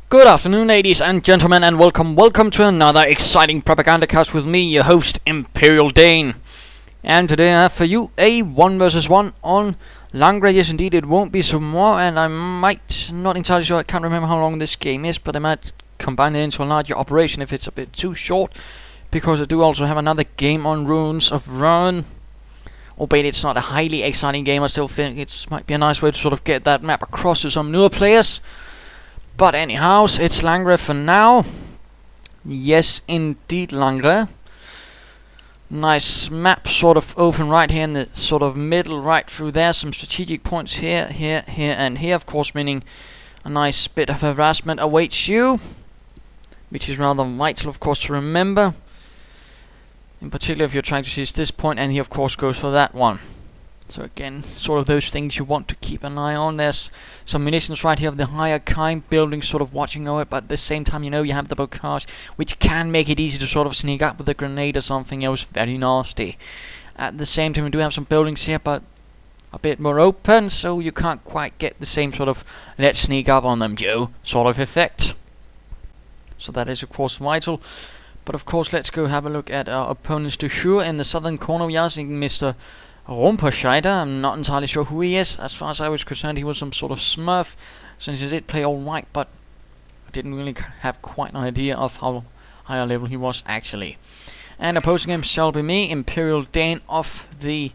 Good afternoon, ladies and gentlemen, and welcome to another exciting Propagandacast with me, your host, Imperial Dane. And today I have for you a 1 vs 1 on Langra. Yes, indeed, it won't be some more, and I might, not entirely sure, I can't remember how long this game is, but I might combine it into a larger operation if it's a bit too short, because I do also have another game on Ruins of Rouen. Albeit it's not a highly exciting game, I still think it might be a nice way to sort of get that map across to some newer players. But anyhow, it's Langres for now. Yes, indeed, Langres. Nice map, sort of open right here in the sort of middle, right through there. Some strategic points here, here, and here, of course, meaning a nice bit of harassment awaits you, which is rather vital, of course, to remember. In particular, if you're trying to seize this point, and he, of course, goes for that one. So again, sort of those things you want to keep an eye on. There's some munitions right here of the higher kind, buildings sort of watching over it, but at the same time, you know, you have the bocage, which can make it easy to sort of sneak up with a grenade or something else very nasty. At the same time, we do have some buildings here, but a bit more open, so you can't quite get the same sort of let's sneak up on them, Joe, sort of effect. So that is, of course, vital. But of course, let's go have a look at our opponents to sure. In the southern corner, we are seeing Mr. Rouen. I'm not entirely sure who he is. As far as I was concerned, he was some sort of smurf, since he did play alright, but I didn't really have quite an idea of how high a level he was actually. And opposing him shall be me, Imperial Dane of the,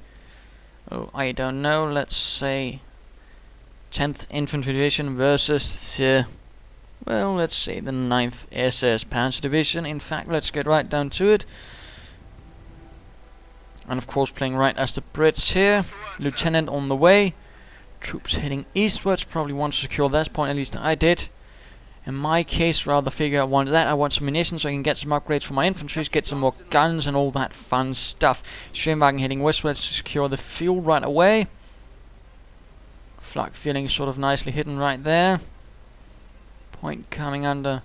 I don't know, let's say 10th Infantry Division versus the, well, let's say the 9th SS Panzer Division. In fact, let's get right down to it. And of course, playing right as the Brits here. Lieutenant on the way. Troops heading eastwards. Probably want to secure this point, at least I did. In my case, rather figure I wanted that. I want some munitions so I can get some upgrades for my infantry, get some more guns and all that fun stuff. Schwimwagen heading westwards to secure the fuel right away. Flak feeling sort of nicely hidden right there. Point coming under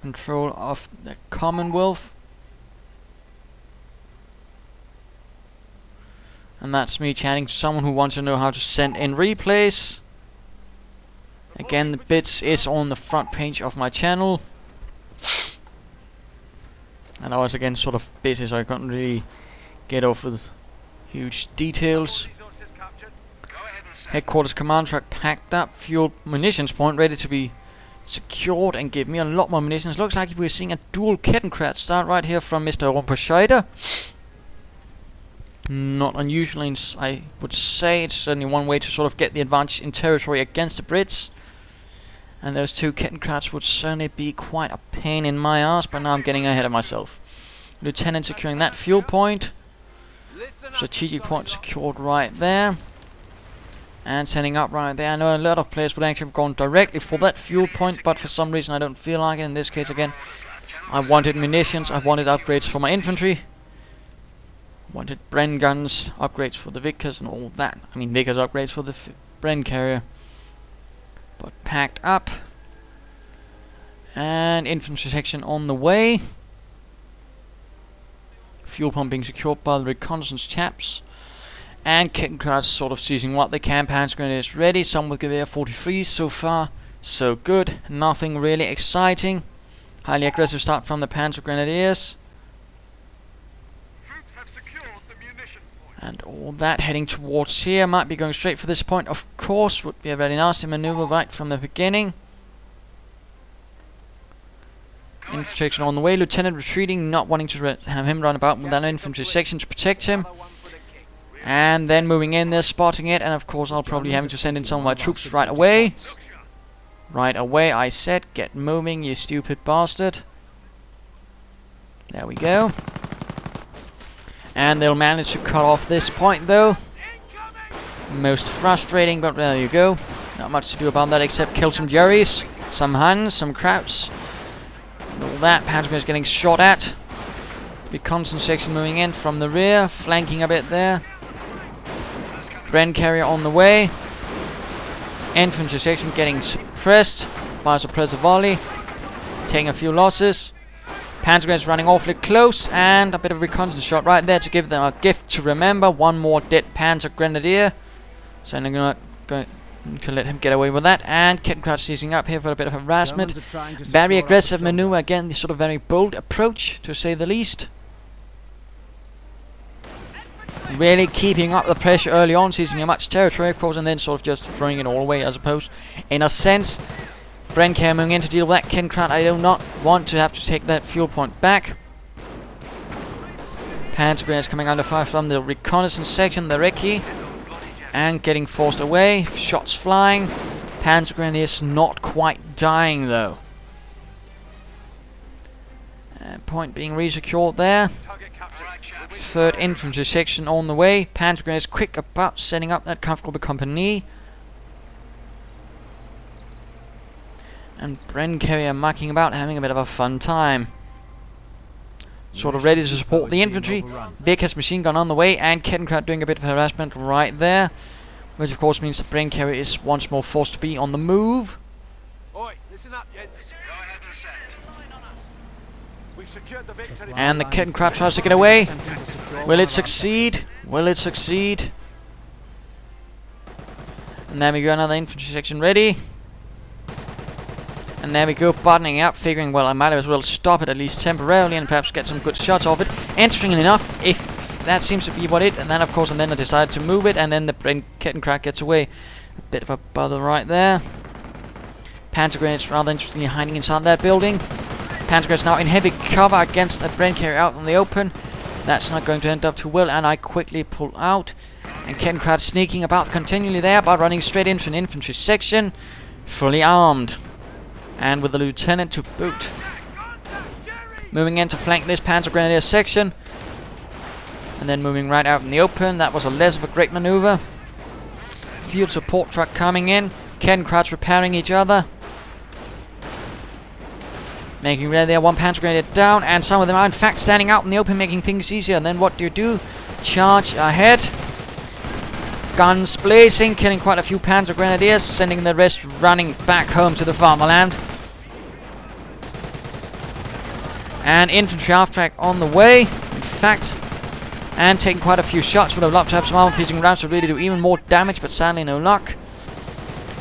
control of the Commonwealth. And that's me chatting to someone who wants to know how to send in replays. Again, the bits is on the front page of my channel. And I was again sort of busy, so I couldn't really get off with huge details. Headquarters command truck packed up, fuel munitions point ready to be secured and give me a lot more munitions. Looks like we're seeing a dual Kettenkrat start right here from Mr. Rouen. Not unusual, I would say. It's certainly one way to sort of get the advantage in territory against the Brits. And those two Kettenkrats would certainly be quite a pain in my ass, but now I'm getting ahead of myself. Lieutenant securing that fuel point. Strategic point secured right there. And sending up right there. I know a lot of players would actually have gone directly for that fuel point, but for some reason I don't feel like it. In this case, again, I wanted munitions, I wanted upgrades for my infantry. Wanted Bren guns, upgrades for the Vickers and all that. I mean, Vickers upgrades for the Bren carrier. But packed up. And infantry section on the way. Fuel pump being secured by the reconnaissance chaps. And Kettenkrats sort of seizing what they can. Panzer Grenadiers ready. Some with Gewehr 43 so far. So good. Nothing really exciting. Highly aggressive start from the Panzer Grenadiers. And all that heading towards here. Might be going straight for this point, of course. Would be a very nasty maneuver right from the beginning. Infantry on the way. Lieutenant retreating, not wanting to have him run about with an infantry section to protect him. And then moving in there, spotting it. And of course, I'll probably having to send in some of my troops right away. Right away, I said. Get moving, you stupid bastard. There we go. And they'll manage to cut off this point, though. Most frustrating, but there you go. Not much to do about that except kill some Jerrys, some Huns, some Krauts. And all that. Panzer is getting shot at. Reconnaissance section moving in from the rear, flanking a bit there. Bren carrier on the way. Infantry section getting suppressed by a suppressor volley. Taking a few losses. Panzer Grenadiers running awfully close, and a bit of reconnaissance shot right there to give them a gift to remember. One more dead Panzer Grenadier. So I'm not going To let him get away with that. And Kettencraft seizing up here for a bit of harassment. Very aggressive maneuver again. This sort of very bold approach, to say the least. Really keeping up the pressure early on, seizing a much territory, of course, and then sort of just throwing it all away, I suppose. In a sense, Bren coming in to deal with that. Kettencraft, I do not want to have to take that fuel point back. Panzer Grenadiers coming under fire from the reconnaissance section, the recce, and getting forced away. Shots flying. Panzer Grenadiers not quite dying though. Point being resecured there. 3rd infantry section on the way. Panzer Grenadiers quick about setting up that comfortable company. And Bren carrier mucking about, having a bit of a fun time. Sort of ready to support the infantry. Vickers machine gun on the way, and Kettencraft doing a bit of harassment right there, which of course means the Bren carrier is once more forced to be on the move. Oi, listen up, gents. Go ahead and set. We've secured the victory. And the Kettencraft tries to get away. Will it succeed? Will it succeed? And there we go, another infantry section ready. And there we go, buttoning up, figuring, well, I might as well stop it at least temporarily and perhaps get some good shots off it. Interesting enough, if that seems to be what it, and then of course, and then I decide to move it, and then the Kettencraft gets away. A bit of a bother right there. Panzer Grenadiers rather interestingly hiding inside that building. Panzer Grenadiers now in heavy cover against a Bren carrier out in the open. That's not going to end up too well, and I quickly pull out. And Kettencraft sneaking about continually there, but running straight into an infantry section, fully armed. And with the lieutenant to boot. Moving in to flank this Panzer Grenadier section. And then moving right out in the open. That was a less of a great maneuver. Field support truck coming in. Kettencrafts repairing each other. Making ready there, 1 Panzer Grenadier down. And some of them are in fact standing out in the open, making things easier. And then what do? Charge ahead. Guns blazing, killing quite a few Panzer Grenadiers, sending the rest running back home to the farmland. And infantry half-track on the way, in fact, and taking quite a few shots. Would have loved to have some armor-piercing rounds to really do even more damage, but sadly no luck.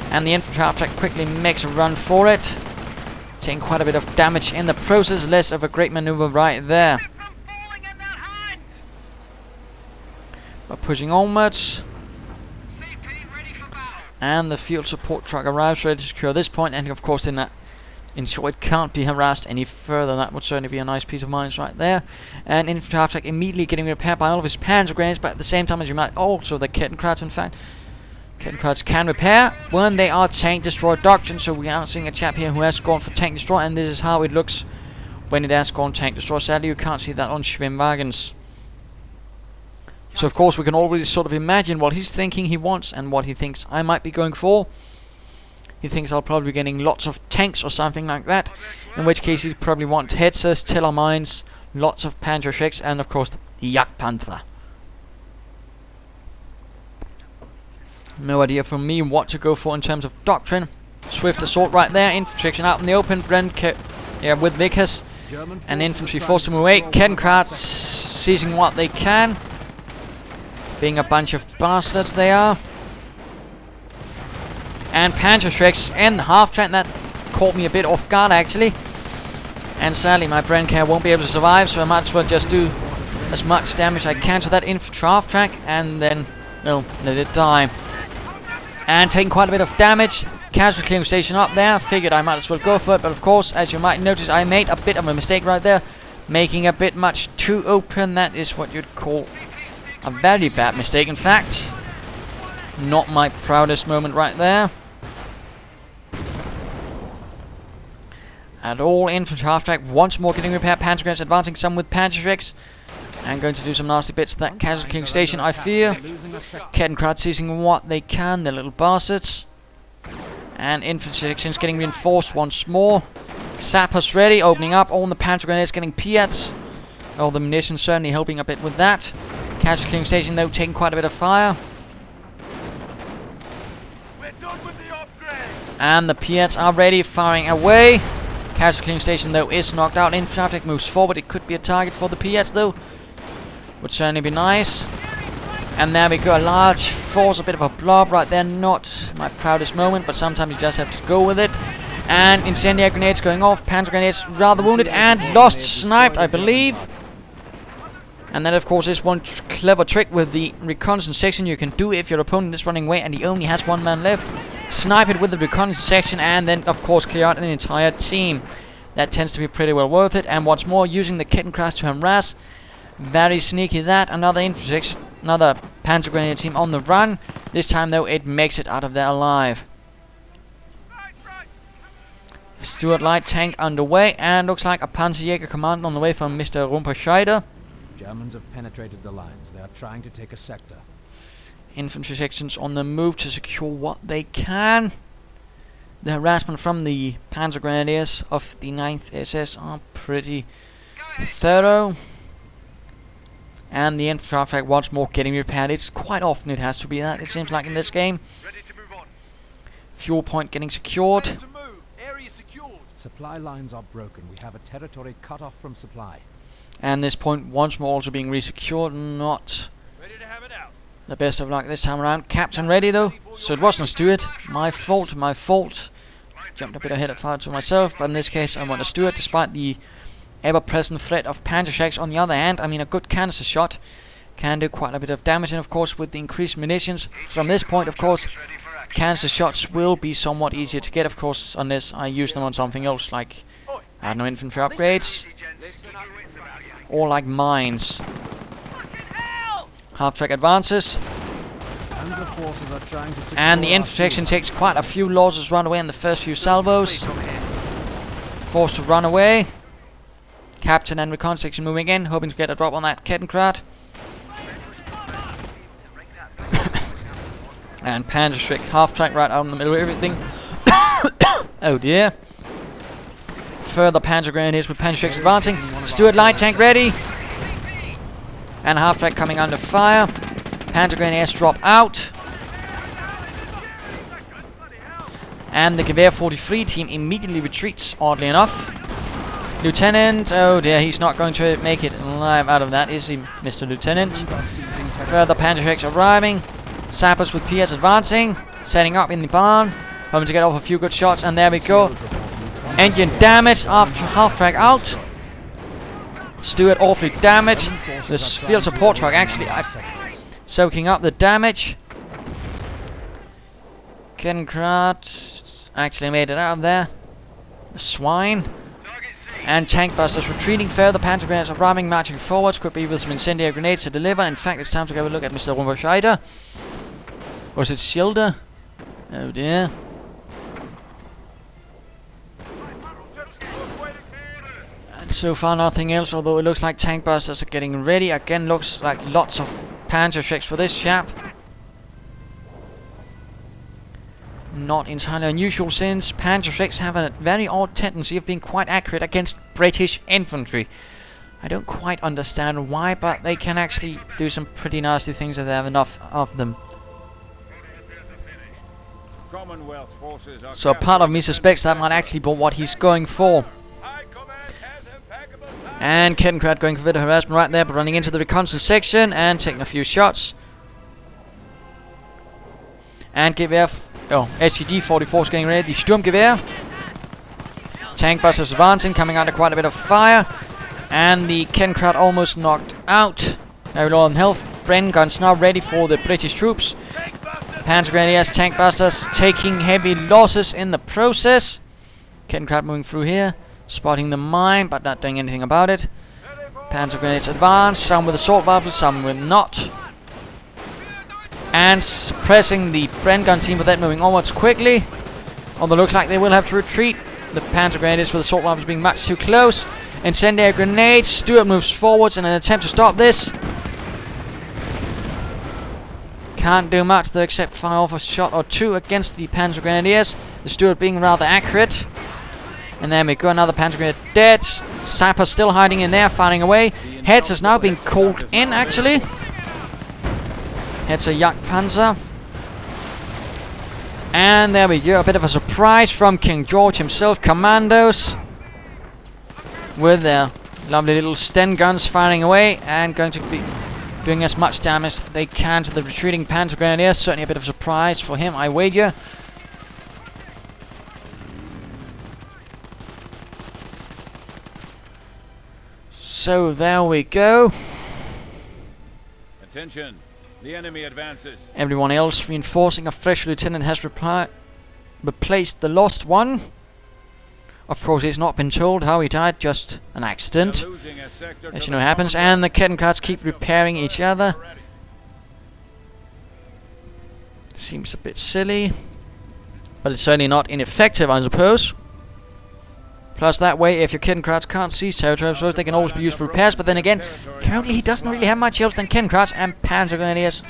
And the infantry half-track quickly makes a run for it, taking quite a bit of damage in the process. Less of a great maneuver right there. But pushing onwards. And the field support truck arrives ready to secure this point, and of course in that ensure it can't be harassed any further. That would certainly be a nice piece of mind right there. And infantry half track immediately getting repaired by all of his Panzer Grenadiers, but at the same time as you might also the Kettencrafts, in fact. Kettencrafts can repair when they are tank destroy doctrine, so we are seeing a chap here who has gone for tank destroy, and this is how it looks when it has gone tank destroy. Sadly you can't see that on Schwimmwagens. So of course we can already sort of imagine what he's thinking he wants and what he thinks I might be going for. He thinks I'll probably be getting lots of tanks or something like that, in which case he'd probably want Hetzers, Tellermines, lots of Panzerschrecks, and of course the Jagdpanther. No idea from me what to go for in terms of doctrine. Swift assault right there, infantry section out in the open, with Vickers, and infantry forced to move away. Kettencrafts seizing what they can. Being a bunch of bastards they are. And Panzerschrecks in the half-track. That caught me a bit off guard actually. And sadly my Brenker won't be able to survive, so I might as well just do as much damage I can to that infantry half-track and then, well, let it die. And taking quite a bit of damage. Casualty clearing station up there. Figured I might as well go for it, but of course, as you might notice, I made a bit of a mistake right there. Making a bit much too open. That is what you'd call a very bad mistake, in fact. Not my proudest moment right there. At all, infantry half-track once more getting repaired. Panzer Grenadiers advancing some with Panzerschrecks. And going to do some nasty bits to that casualty clearing station, I fear. Kettencrafts seizing what they can, the little bastards. And infantry sections getting reinforced once more. Sappers ready, opening up. All the Panzer Grenadiers getting Piats. All the munitions certainly helping a bit with that. Casualty clearing station though taking quite a bit of fire. And the Piats are ready, firing away. Casualty clearing station though is knocked out. Infantry moves forward. It could be a target for the Piats though. Would certainly be nice. And there we go, a large force, a bit of a blob right there. Not my proudest moment, but sometimes you just have to go with it. And incendiary grenades going off. Panzer grenades rather wounded and lost, sniped, I believe. And that, of course, is one clever trick with the reconnaissance section you can do if your opponent is running away and he only has one man left. Snipe it with the reconnaissance section and then, of course, clear out an entire team. That tends to be pretty well worth it. And what's more, using the Kettenkranz to harass. Very sneaky that. Another another Panzer Grenadier team on the run. This time, though, it makes it out of there alive. Stuart light tank underway, and looks like a Panzerjäger command on the way from Mr. Rumperscheider. Germans have penetrated the lines. They are trying to take a sector. Infantry sections on the move to secure what they can. The harassment from the Panzer Grenadiers of the 9th SS are pretty thorough. And the infantry once more getting repaired. It's quite often it has to be that, it seems like, in this game. Fuel point getting secured. Supply lines are broken. We have a territory cut off from supply. And this point once more also being resecured. Not the best of luck this time around. Captain ready though, so it wasn't Stuart. My fault. Jumped a bit ahead of fire to myself, but in this case I want a Stuart despite the ever-present threat of Panzerschrecks. On the other hand, I mean, a good canister shot can do quite a bit of damage, and of course with the increased munitions from this point, of course, canister shots will be somewhat easier to get, of course, unless I use them on something else, like, I don't know, infantry upgrades, or like mines. Half-track advances, and the infantry section takes quite a few losses run away in the first few salvos. Forced to run away. Captain and recon section moving in, hoping to get a drop on that Kettenkranz. And Panzerschreck half-track right out in the middle of everything. Oh dear. Further Panzer Grenadiers with Panzerschrecks advancing. Stuart light tank ready. And half-track coming under fire. Panzer Grenadiers drop out. And the Gewehr 43 team immediately retreats, oddly enough. Lieutenant, oh dear, he's not going to make it alive out of that, is he, Mr. Lieutenant? Further Panzerschrecks arriving. Sappers with PS advancing, setting up in the barn, hoping to get off a few good shots, and there we go. Engine damage after half-track out. Stuart awfully damaged. This field support truck actually soaking up the damage. Kettenkranz actually made it out of there. The swine. And tank busters retreating further. Panzer grenades arriving, marching forwards. Could be with some incendiary grenades to deliver. In fact, it's time to go a look at Mr. Rumperscheider. Was it Schilder? Oh dear. And so far nothing else, although it looks like tank busters are getting ready. Again, looks like lots of Panzerschrecks for this chap. Not entirely unusual, since Panzerschrecks have a very odd tendency of being quite accurate against British infantry. I don't quite understand why, but they can actually do some pretty nasty things if they have enough of them. So a part of me suspects that might actually be what he's going for. And Kettenkranz going for a bit of harassment right there, but running into the reconnaissance section and taking a few shots. And SGG 44 is getting ready. The Sturmgewehr. Tank busters advancing, coming under quite a bit of fire. And the Kettenkranz almost knocked out. Very low on health. Bren guns now ready for the British troops. Panzer Grenadiers, tank busters taking heavy losses in the process. Kettenkranz moving through here, spotting the mine, but not doing anything about it. Panzer Grenadiers advance, some with assault rifles, some with not. And suppressing the Bren gun team, but that moving onwards quickly. Although looks like they will have to retreat. The Panzer Grenadiers with assault rifles being much too close. Incendiary grenades. Stuart moves forwards in an attempt to stop this. Can't do much though, except fire off a shot or two against the Panzer Grenadiers. The Stuart being rather accurate. And there we go, another Panzer Grenadier dead. Sapper still hiding in there, firing away. Heads has now been called in, actually. Heads a Jagdpanzer. And there we go, a bit of a surprise from King George himself. Commandos with their lovely little Sten guns firing away, and going to be doing as much damage they can to the retreating Panzer Grenadiers. Certainly a bit of a surprise for him, I wager. So there we go. Attention, the enemy advances. Everyone else reinforcing. A fresh lieutenant has replaced the lost one. Of course, he's not been told how he died, just an accident. As you know happens, and the Kettenkrats keep repairing each other. Seems a bit silly, but it's certainly not ineffective, I suppose. Plus, that way, if your Kettenkrats can't seize territory, I suppose they can always be used for repairs. But then again, currently he doesn't really have much else than Kettenkrats and Panzer Grenadiers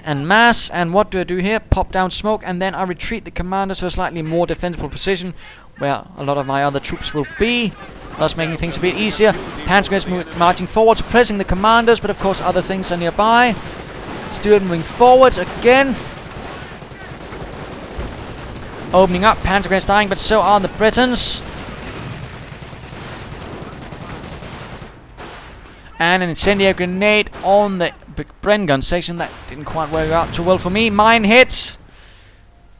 en masse. And what do I do here? Pop down smoke, and then I retreat the commander to a slightly more defensible position, where a lot of my other troops will be, thus making things a bit easier. Panzer Grenadiers marching forward, suppressing the commanders, but of course other things are nearby. Stuart moving forwards again. Opening up, Panzer Grenadiers dying, but so are the Britons. And an incendiary grenade on the Bren gun section. That didn't quite work out too well for me. Mine hits.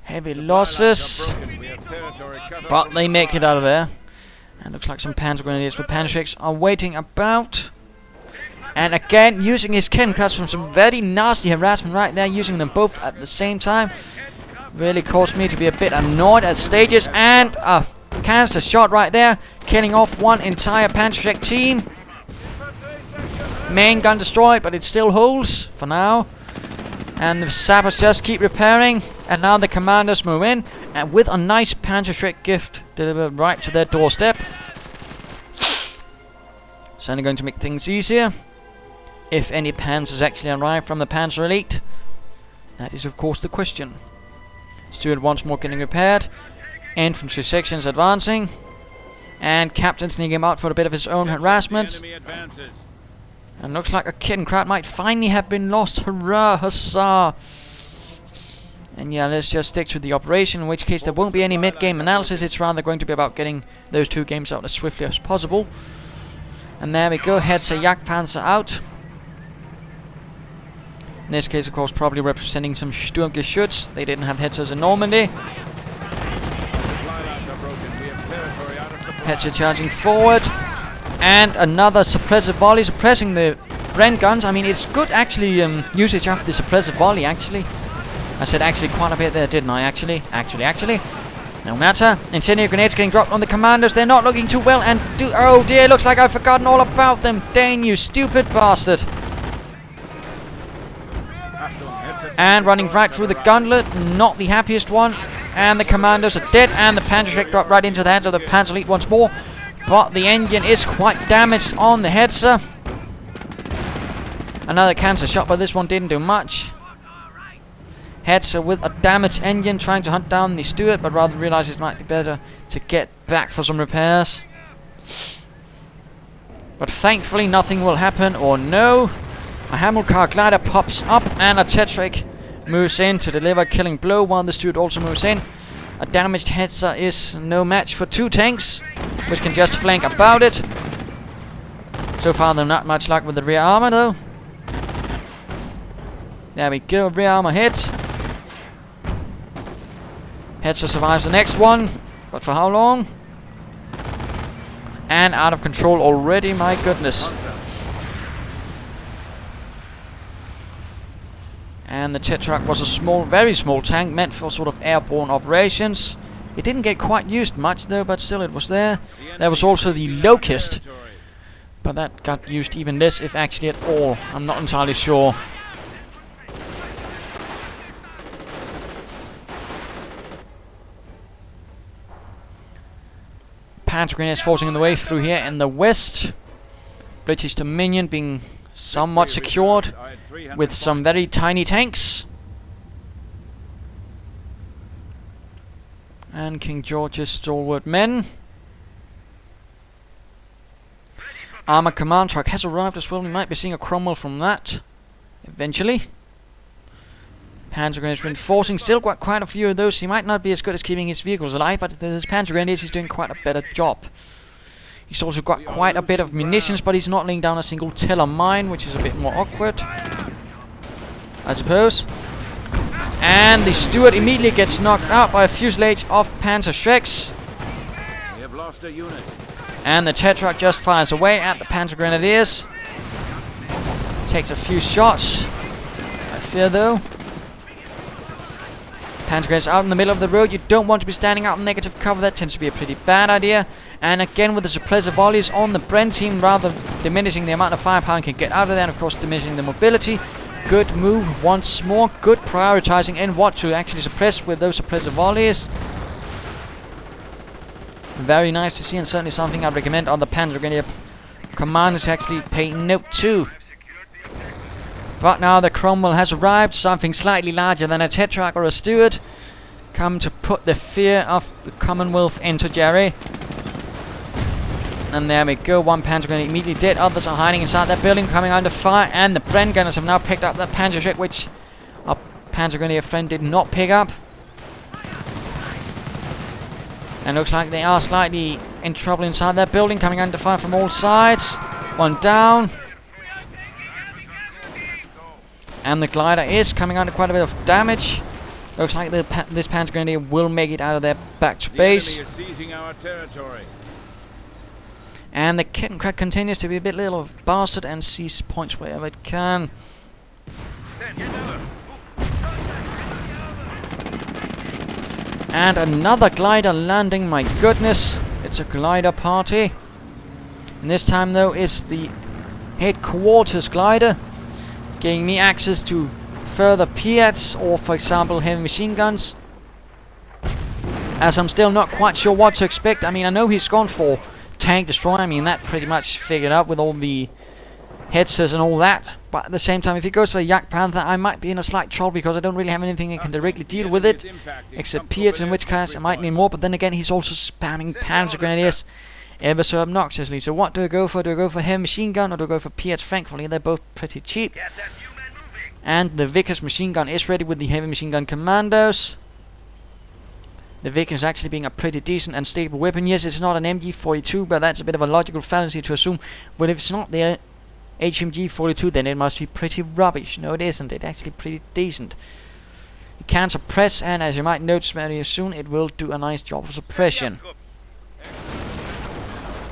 Heavy losses. But they make it out of there. And looks like some Panzer Grenadiers with Panzerschrecks are waiting about. And again, using his Kettenkrats from some very nasty harassment right there. Using them both at the same time. Really caused me to be a bit annoyed at stages. And a canister shot right there. Killing off one entire Panzerschreck team. Main gun destroyed, but it still holds for now. And the sappers just keep repairing. And now the commanders move in. And with a nice Panzerschreck gift delivered right to their doorstep. Certainly going to make things easier. If any panzers actually arrive from the Panzer Elite. That is of course the question. Stuart once more getting repaired. Infantry sections advancing. And Captain sneaking him out for a bit of his own harassment. And looks like a Kettenkrat might finally have been lost. Hurrah, huzzah. And yeah, let's just stick to the operation, in which case there won't be any mid-game analysis. It's rather going to be about getting those two games out as swiftly as possible. And there we go, Hetzer Jagdpanzer out. In this case, of course, probably representing some Sturmgeschütz. They didn't have Hetzers in Normandy. Hetzer charging forward. And another suppressive volley, suppressing the Bren guns. I mean, it's good actually usage of the suppressive volley, actually. I said actually quite a bit there, didn't I? Actually. No matter. Incendiary grenades getting dropped on the commanders. They're not looking too well. And oh dear, looks like I've forgotten all about them. Dang you, stupid bastard. And running right through the gauntlet. Not the happiest one. And the commanders are dead. And the Panzerschreck dropped right into the hands of the Panzer Elite once more. But the engine is quite damaged on the Hetzer. Another cancer shot, but this one didn't do much. Hetzer with a damaged engine trying to hunt down the Stuart, but rather realizes it might be better to get back for some repairs. But thankfully nothing will happen, or no. A Hamilcar glider pops up and a Tetrarch moves in to deliver a killing blow while the Stuart also moves in. A damaged Hetzer is no match for two tanks, which can just flank about it. So far, they're not much luck with the rear armor, though. There we go, rear armor hit. Hetzer survives the next one, but for how long? And out of control already, my goodness. And the Tetrarch was a small, very small tank meant for sort of airborne operations. It didn't get quite used much though, but still it was there. There was also the Locust, but that got used even less, if actually at all. I'm not entirely sure. Panzer Grenadiers forcing the way through here in the west. British Dominion being somewhat secured with some very tiny tanks. And King George's stalwart men. Armour command truck has arrived as well. We might be seeing a Cromwell from that eventually. Panzer Grenadiers reinforcing. Still got quite a few of those. He might not be as good as keeping his vehicles alive, but with his Panzer Grenadiers he's doing quite a better job. He's also got quite a bit of munitions, but he's not laying down a single tiller mine, which is a bit more awkward, I suppose. And the Stuart immediately gets knocked out by a fuselage of Panzer Shreks. We have lost a unit. And the Tetrarch just fires away at the Panzer Grenadiers. Takes a few shots, I fear though. Panzer Grenadiers out in the middle of the road. You don't want to be standing out in negative cover. That tends to be a pretty bad idea. And again with the suppressor volleys on the Bren team, rather diminishing the amount of firepower can get out of there, and of course diminishing the mobility. Good move once more. Good prioritizing in what to actually suppress with those suppressor volleys. Very nice to see, and certainly something I'd recommend on the Panzer Grenadier commanders to actually pay note to. But now the Cromwell has arrived, something slightly larger than a Tetrarch or a Stuart, come to put the fear of the Commonwealth into Jerry. And there we go, one Panzer Grenadier immediately dead, others are hiding inside that building, coming under fire, and the Bren gunners have now picked up that Panzer Shrek, which our Panzer Grenadier friend did not pick up. And looks like they are slightly in trouble inside that building, coming under fire from all sides. One down. And the glider is coming under quite a bit of damage. Looks like this Panzer Grenadier will make it out of there back to base. The enemy is seizing our territory. And the Kitten Crack continues to be a bit little bastard and seizes points wherever it can. And another glider landing, my goodness. It's a glider party. And this time though it's the headquarters glider, giving me access to further Piats or for example heavy machine guns. As I'm still not quite sure what to expect. I mean, I know he's gone for tank destroyer. I mean, that pretty much figured out with all the headsets and all that. But at the same time, if he goes for a Yak Panther, I might be in a slight trouble because I don't really have anything that can directly deal with it, except Piats, in which case I might need more. But then again, he's also spamming Panzer Grenadiers ever so obnoxiously. So what do I go for? Do I go for heavy machine gun or do I go for Piats? Thankfully, they're both pretty cheap. And the Vickers machine gun is ready with the heavy machine gun commandos. The Vickers actually being a pretty decent and stable weapon. Yes, it's not an MG42, but that's a bit of a logical fallacy to assume. But if it's not the HMG42, then it must be pretty rubbish. No, it isn't. It's actually pretty decent. It can suppress, and as you might notice very soon, it will do a nice job of suppression.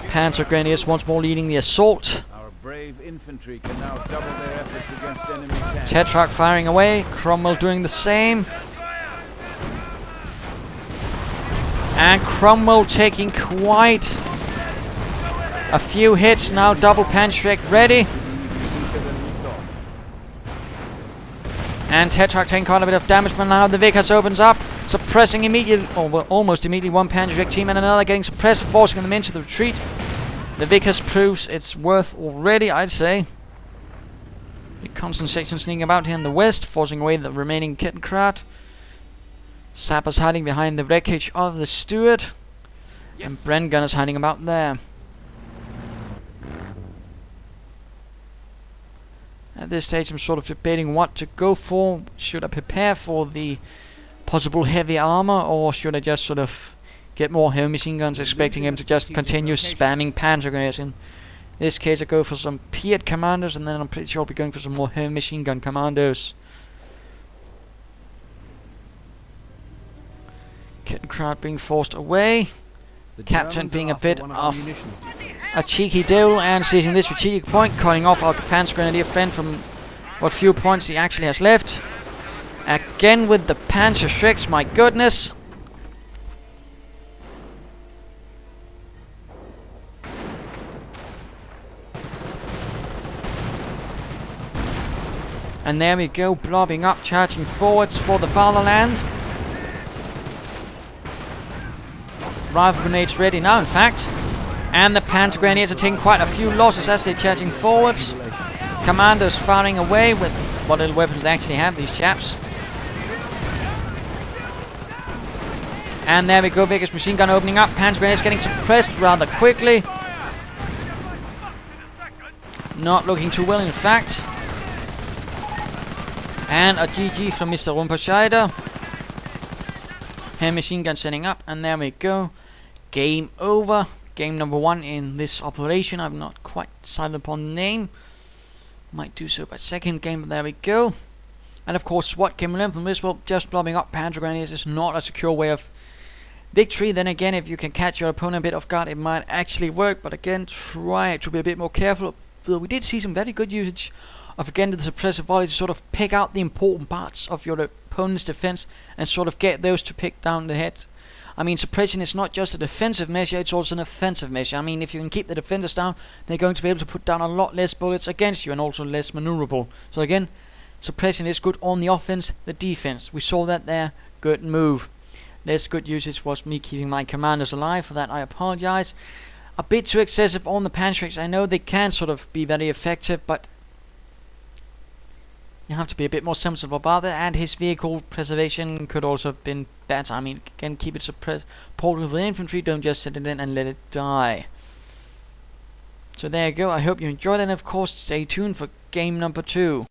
Panzer Grenadiers once more leading the assault. Our brave infantry can now double their efforts against enemy tanks. Tetrarch firing away, Cromwell doing the same. And Cromwell taking quite a few hits now. Double Panzer ready. And Tetrarch taking quite a bit of damage, but now the Vickers opens up, suppressing immediately, or well, almost immediately, one Panzer team and another getting suppressed, forcing them into the retreat. The Vickers proves its worth already, I'd say. The constant section sneaking about here in the west, forcing away the remaining kitten crowd. Sappers hiding behind the wreckage of the Stuart. Yes. And Bren gunners hiding about there. At this stage I'm sort of debating what to go for. Should I prepare for the possible heavy armor, or should I just sort of get more heavy machine guns, expecting him to just continue spamming Panzer Grenadiers? In this case I go for some Piat commandos, and then I'm pretty sure I'll be going for some more heavy machine gun commandos. Kitten crowd being forced away. The captain being a bit of a cheeky devil and seizing this strategic point, cutting off our Panzer Grenadier friend from what few points he actually has left. Again with the Panzer Shreks, my goodness. And there we go, blobbing up, charging forwards for the fatherland. Rifle grenades ready now, in fact. And the Panzer Grenadiers are taking quite a few losses as they're charging forwards. Commandos firing away with what little weapons they actually have, these chaps. And there we go, biggest machine gun opening up. Panzer Grenadiers getting suppressed rather quickly. Not looking too well, in fact. And a GG from Mr. Rumpelscheider. Hand machine gun setting up, and there we go. Game over. game number 1 in this operation. I'm not quite decided upon the name. Might do so by second game, but there we go. And of course, what can we learn from this? Well, just blobbing up panther grenades is not a secure way of victory. Then again, if you can catch your opponent a bit off guard, it might actually work. But again, try to be a bit more careful. Though we did see some very good usage of, again, the suppressive volley to sort of pick out the important parts of your opponent's defense and sort of get those to pick down the head. I mean, suppression is not just a defensive measure, it's also an offensive measure. I mean, if you can keep the defenders down, they're going to be able to put down a lot less bullets against you and also less maneuverable. So again, suppression is good on the offense, the defense. We saw that there. Good move. Less good usage was me keeping my commanders alive. For that, I apologize. A bit too excessive on the pancakes. I know they can sort of be very effective, but you have to be a bit more sensible about it. And his vehicle preservation could also have been better. I mean, again, keep it suppressed. Portable with infantry, don't just set it in and let it die. So there you go. I hope you enjoyed it. And of course, stay tuned for game number 2.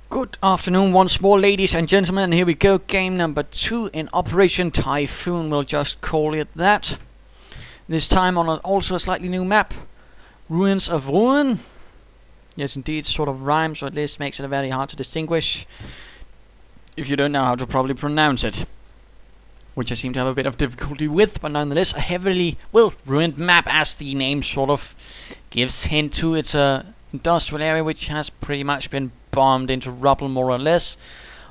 Good afternoon once more, ladies and gentlemen, and here we go, game number 2 in Operation Typhoon, we'll just call it that. This time on also a slightly new map, Ruins of Rouen. Yes, indeed, sort of rhymes, or at least makes it very hard to distinguish if you don't know how to probably pronounce it, which I seem to have a bit of difficulty with, but nonetheless a heavily, well, ruined map, as the name sort of gives hint to. It's a industrial area which has pretty much been bombed into rubble, more or less.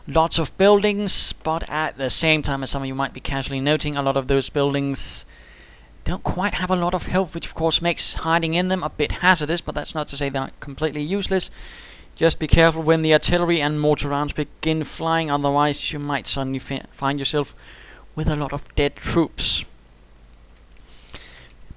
Lots of buildings, but at the same time, as some of you might be casually noting, a lot of those buildings don't quite have a lot of health, which of course makes hiding in them a bit hazardous, but that's not to say they're completely useless. Just be careful when the artillery and mortar rounds begin flying, otherwise you might suddenly find yourself with a lot of dead troops.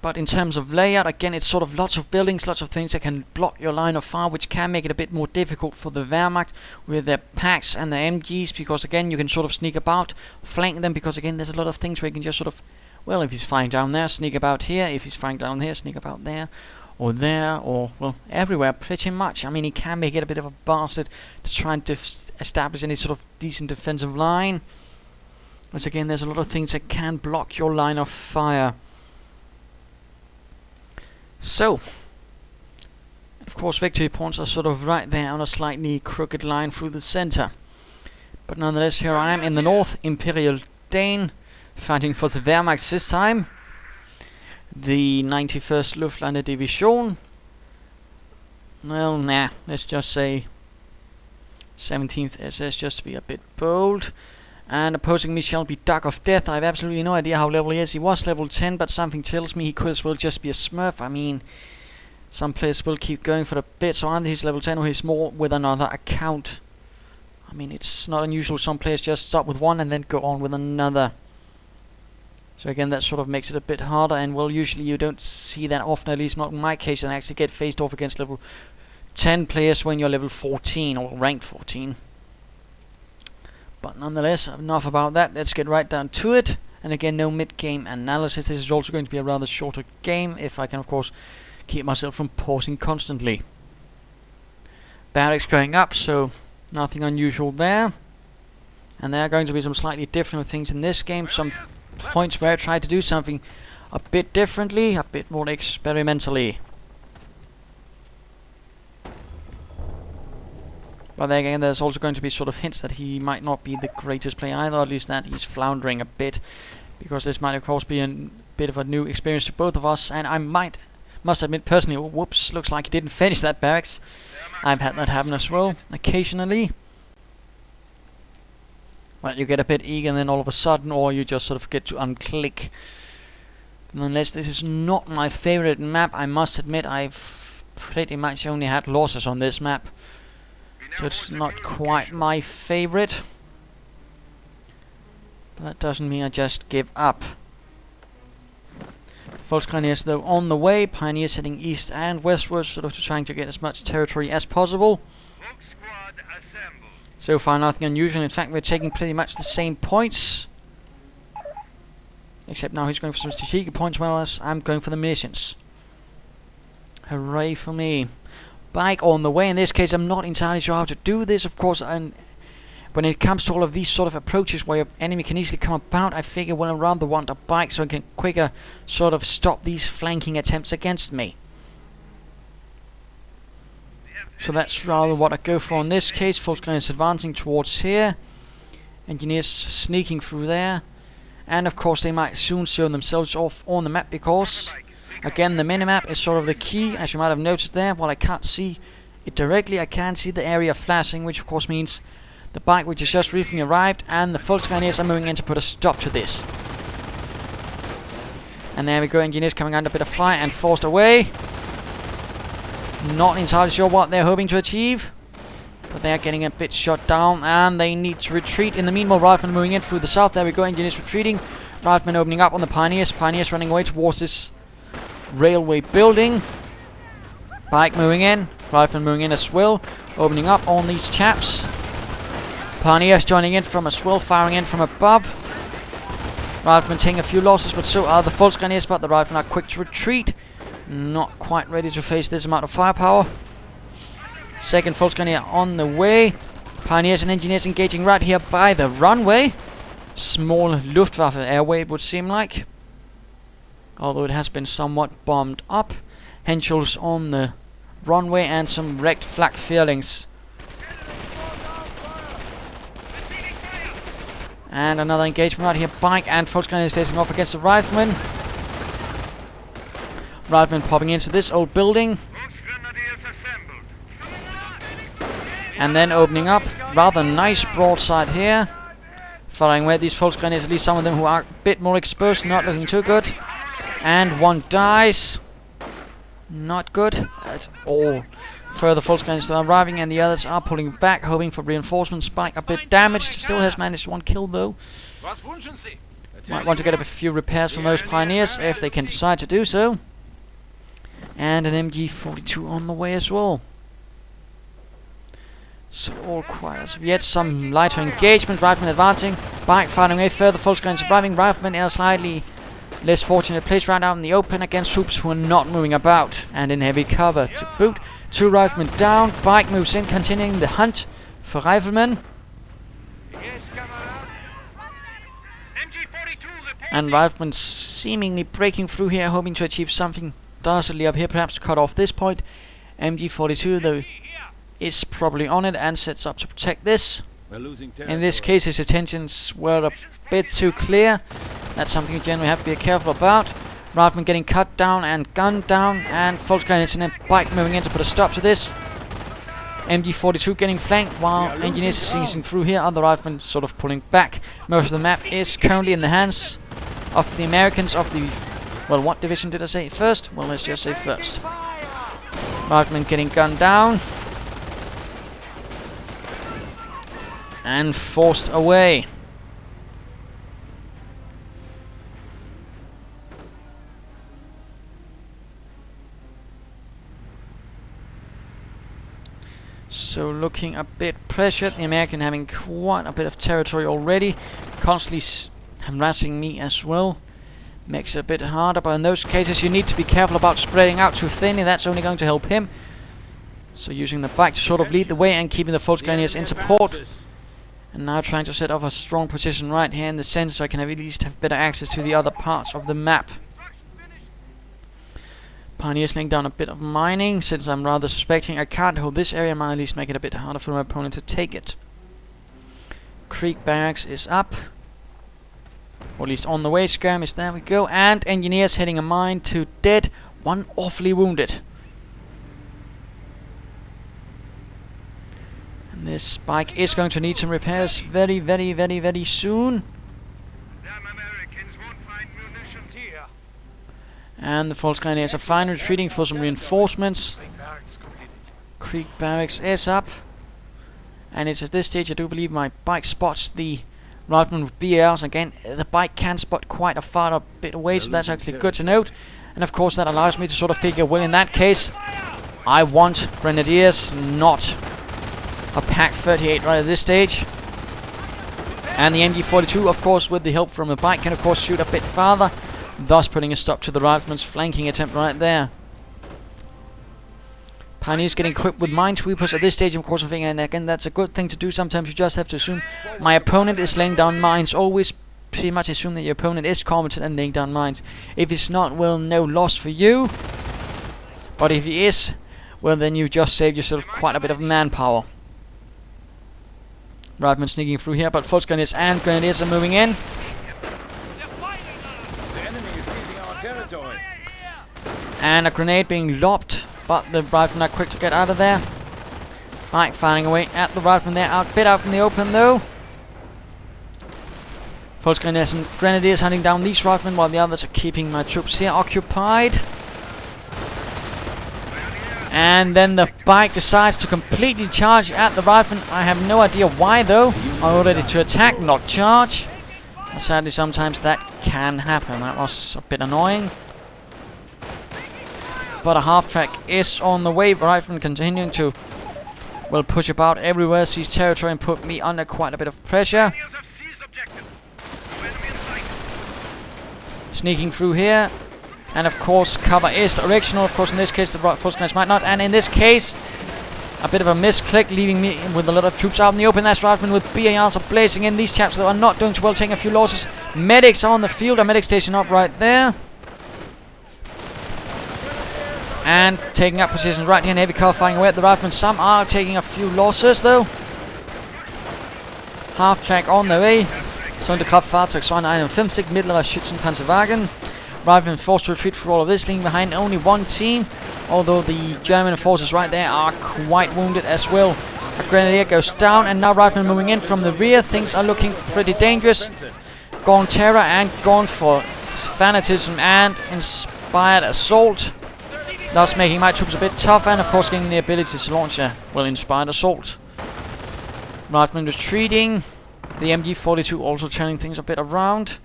But in terms of layout, again, it's sort of lots of buildings, lots of things that can block your line of fire, which can make it a bit more difficult for the Wehrmacht with their packs and their MGs, because again, you can sort of sneak about, flank them, because again, there's a lot of things where you can just sort of, well, if he's firing down there, sneak about here, if he's firing down here, sneak about there, or well, everywhere, pretty much. I mean, he can make it a bit of a bastard to try and establish any sort of decent defensive line. Once again, there's a lot of things that can block your line of fire. So, of course, victory points are sort of right there on a slightly crooked line through the center. But nonetheless, here I am in the north, Imperial Dane, fighting for the Wehrmacht this time. The 91st Luftlandedivision Division. Well, let's just say 17th SS, just to be a bit bold. And opposing me shall be Duck of Death. I have absolutely no idea how level he is. He was level 10, but something tells me he could as well just be a smurf. I mean, some players will keep going for a bit, so either he's level 10 or he's more with another account. I mean, it's not unusual. Some players just start with one and then go on with another. So again, that sort of makes it a bit harder, and well, usually you don't see that often, at least not in my case, and actually get faced off against level 10 players when you're level 14 or ranked 14. But nonetheless, enough about that. Let's get right down to it. And again, no mid-game analysis. This is also going to be a rather shorter game, if I can, of course, keep myself from pausing constantly. Barracks going up, so nothing unusual there. And there are going to be some slightly different things in this game. Some points where I tried to do something a bit differently, a bit more experimentally. But then again, there's also going to be sort of hints that he might not be the greatest player either, at least that he's floundering a bit, because this might of course be a bit of a new experience to both of us, and I must admit personally, whoops, looks like he didn't finish that barracks. I've had that happen as well, occasionally. Well, you get a bit eager and then all of a sudden, or you just sort of get to unclick. Nonetheless, this is not my favorite map, I must admit. I've pretty much only had losses on this map, so it's not quite my favorite. But that doesn't mean I just give up. Volksgrenadiers though on the way, Pioneers heading east and westwards, sort of trying to get as much territory as possible. So far nothing unusual, in fact we're taking pretty much the same points. Except now he's going for some strategic points, whereas I'm going for the munitions. Hooray for me. Bike on the way. In this case I'm not entirely sure how to do this, of course, and when it comes to all of these sort of approaches where your enemy can easily come about, I figure we'll rather want a bike so I can quicker sort of stop these flanking attempts against me. So that's rather what I go for in this case. Volkswagen is advancing towards here. Engineers sneaking through there. And of course they might soon show themselves off on the map because, again, the minimap is sort of the key, as you might have noticed there. While I can't see it directly, I can see the area flashing, which of course means the bike which has just recently arrived and the Volkswagen are moving in to put a stop to this. And there we go, engineers coming under a bit of fire and forced away. Not entirely sure what they're hoping to achieve, but they are getting a bit shot down and they need to retreat. In the meanwhile, riflemen moving in through the south. There we go, engineers retreating. Riflemen opening up on the pioneers. Pioneers running away towards this railway building. Bike moving in. Riflemen moving in as well. Opening up on these chaps. Pioneers joining in from as well, firing in from above. Riflemen taking a few losses, but so are the Volkswagen, but the riflemen are quick to retreat. Not quite ready to face this amount of firepower. Second Volkswagen on the way. Pioneers and engineers engaging right here by the runway. Small Luftwaffe airway, it would seem like. Although it has been somewhat bombed up. Henschels on the runway and some wrecked flak Fearlings. And another engagement right here. Bike and Volkswagen is facing off against the riflemen. Riflemen popping into this old building. And then opening up. Rather nice broadside here. Firing away these Volkswagen, at least some of them who are a bit more exposed. Not looking too good. And one dies. Not good at all. Further Volkswagen are arriving and the others are pulling back, hoping for reinforcements. Bike a bit damaged. Still has managed one kill though. Might want to get a few repairs from those pioneers if they can decide to do so. And an MG42 on the way as well. So all quiet as of yet. Some lighter engagement. Riflemen advancing. Bike firing away further. Volkswagen arriving. Riflemen in a slightly less fortunate place right out in the open against troops who are not moving about. And in heavy cover to boot. Two riflemen down. Bike moves in, continuing the hunt for riflemen. And riflemen seemingly breaking through here, hoping to achieve something dastardly up here, perhaps to cut off this point. MG42 though is probably on it and sets up to protect this. In this case his intentions were a bit too clear. That's something you generally have to be careful about. Riflemen getting cut down and gunned down, and Volkswagen incident. Bike moving in to put a stop to this. MG42 getting flanked while engineers are seeing through here. Other riflemen sort of pulling back. Most of the map is currently in the hands of the Americans of the... Well, what division did I say first? Well, let's just say first. Riflemen getting gunned down. And forced away. So looking a bit pressured. The American having quite a bit of territory already. Constantly harassing me as well. Makes it a bit harder, but in those cases you need to be careful about spreading out too thinly. That's only going to help him. So using the bike to sort of lead the way and keeping the Volkswagen in support. And now trying to set off a strong position right here in the center so I can at least have better access to the other parts of the map. Pioneers laying down a bit of mining. Since I'm rather suspecting I can't hold this area, I might at least make it a bit harder for my opponent to take it. Creek Barracks is up. Or at least on the way. Skirmish, there we go. And engineers hitting a mine, 2 dead, 1 awfully wounded. And this bike is going to need some repairs very, very, very, very soon. And the Volkswagen are fine retreating for some reinforcements. Creek Barracks is up. And it's at this stage I do believe my bike spots the riflemen with BARs. Again, the bike can spot quite a far bit away, so that's actually good to note. And of course that allows me to sort of figure, well, in that case I want grenadiers, not a Pack 38 right at this stage. And the MG42, of course, with the help from the bike, can of course shoot a bit farther, thus putting a stop to the rifleman's flanking attempt right there. Pioneers getting equipped with minesweepers at this stage, of course, and again, that's a good thing to do. Sometimes you just have to assume my opponent is laying down mines. Always pretty much assume that your opponent is competent and laying down mines. If he's not, well, no loss for you. But if he is, well, then you just saved yourself quite a bit of manpower. Riflemen sneaking through here, but Volksgrenadiers and Grenadiers are moving in. The enemy is seizing our territory. And a grenade being lobbed, but the riflemen are quick to get out of there. Mike firing away at the riflemen there, bit out in the open though. Volksgrenadiers and Grenadiers hunting down these riflemen while the others are keeping my troops here occupied. And then the bike decides to completely charge at the rifleman. I have no idea why though. I'm ready to attack, not charge. Sadly, sometimes that can happen. That was a bit annoying. But a half-track is on the way. Rifleman continuing to, well, push about everywhere, seize territory, and put me under quite a bit of pressure. Sneaking through here. And of course, cover is directional. Of course, in this case, the Volksgrenadiers might not. And in this case, a bit of a misclick, leaving me with a lot of troops out in the open. That's Riflemen with BARs are blazing in. These chaps, though, are not doing too well, taking a few losses. Medics are on the field. A medic station up right there. And taking up positions right here. Heavy cover firing away at the Riflemen. Some are taking a few losses, though. Half-track on the way. Sonderkraftfahrzeug 251, mittlerer Schützenpanzerwagen. Riflemen forced to retreat through all of this, leaving behind only one team. Although the German forces right there are quite wounded as well. A Grenadier goes down, and now Riflemen moving in from the rear. Things are looking pretty dangerous. Gone terror and gone for fanatism and inspired assault. Thus making my troops a bit tough, and of course getting the ability to launch a, well, inspired assault. Riflemen retreating. The MG42 also turning things a bit around.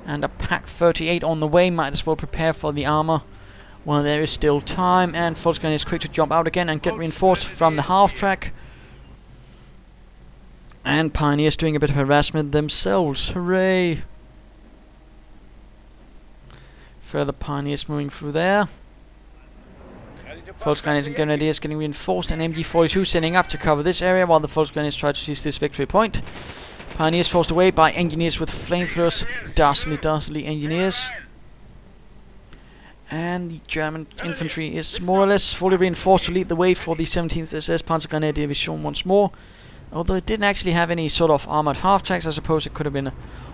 And a Pack 38 on the way. Might as well prepare for the armor while there is still time. And Volksgrenadier is quick to jump out again and get reinforced from the half-track. And Pioneers doing a bit of harassment themselves. Hooray! Further Pioneers moving through there. Volksgrenadiers and Grenadiers getting reinforced, and MG42 sending up to cover this area while the Volksgrenadiers try to seize this victory point. Pioneers forced away by Engineers with flamethrowers. Dastardly Engineers. And the German infantry is more or less fully reinforced to lead the way for the 17th SS Panzergrenadier Division once more. Although it didn't actually have any sort of armored half-tracks, I suppose it could have been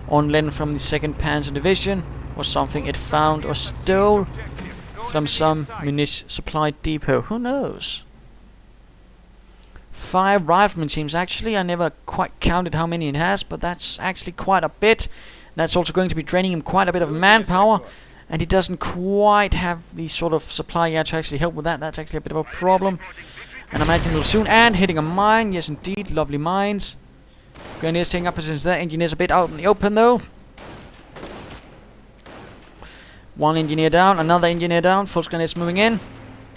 on lend from the 2nd Panzer Division, or something it found or stole from some munition supply depot. Who knows? 5 rifleman teams actually. I never quite counted how many it has, but that's actually quite a bit. That's also going to be draining him quite a bit of manpower, and he doesn't quite have the sort of supply yet to actually help with that. That's actually a bit of a problem, and I imagine we'll soon. And hitting a mine, yes indeed, lovely mines. Grenadiers taking up positions there. Engineers a bit out in the open though. One engineer down, another engineer down. Volksgrenadiers moving in.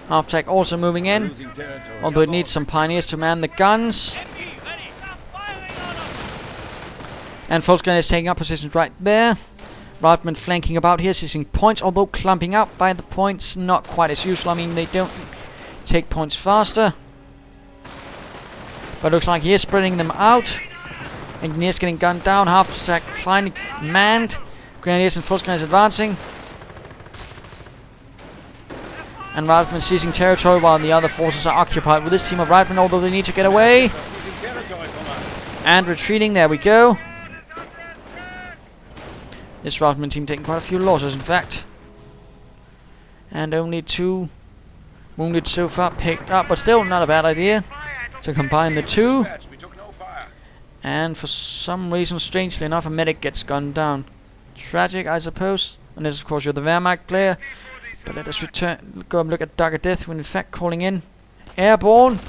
Half-track also moving in, although it needs some Pioneers to man the guns. And Volksgrenadiers taking up positions right there. Riflemen flanking about here, seizing points, although clumping up by the points, not quite as useful. I mean, they don't take points faster. But looks like he is spreading them out. Engineers getting gunned down, half-track finally manned. Grenadiers and Volksgrenadiers advancing. And Riflemen seizing territory while the other forces are occupied with this team of Riflemen, although they need to get away. And retreating, there we go. This Rifleman team taking quite a few losses, in fact. And only 2 wounded so far picked up, but still not a bad idea to combine the 2. And for some reason, strangely enough, a medic gets gunned down. Tragic, I suppose. Unless, of course, you're the Wehrmacht player. But let us go and look at Darker Death, when in fact calling in airborne.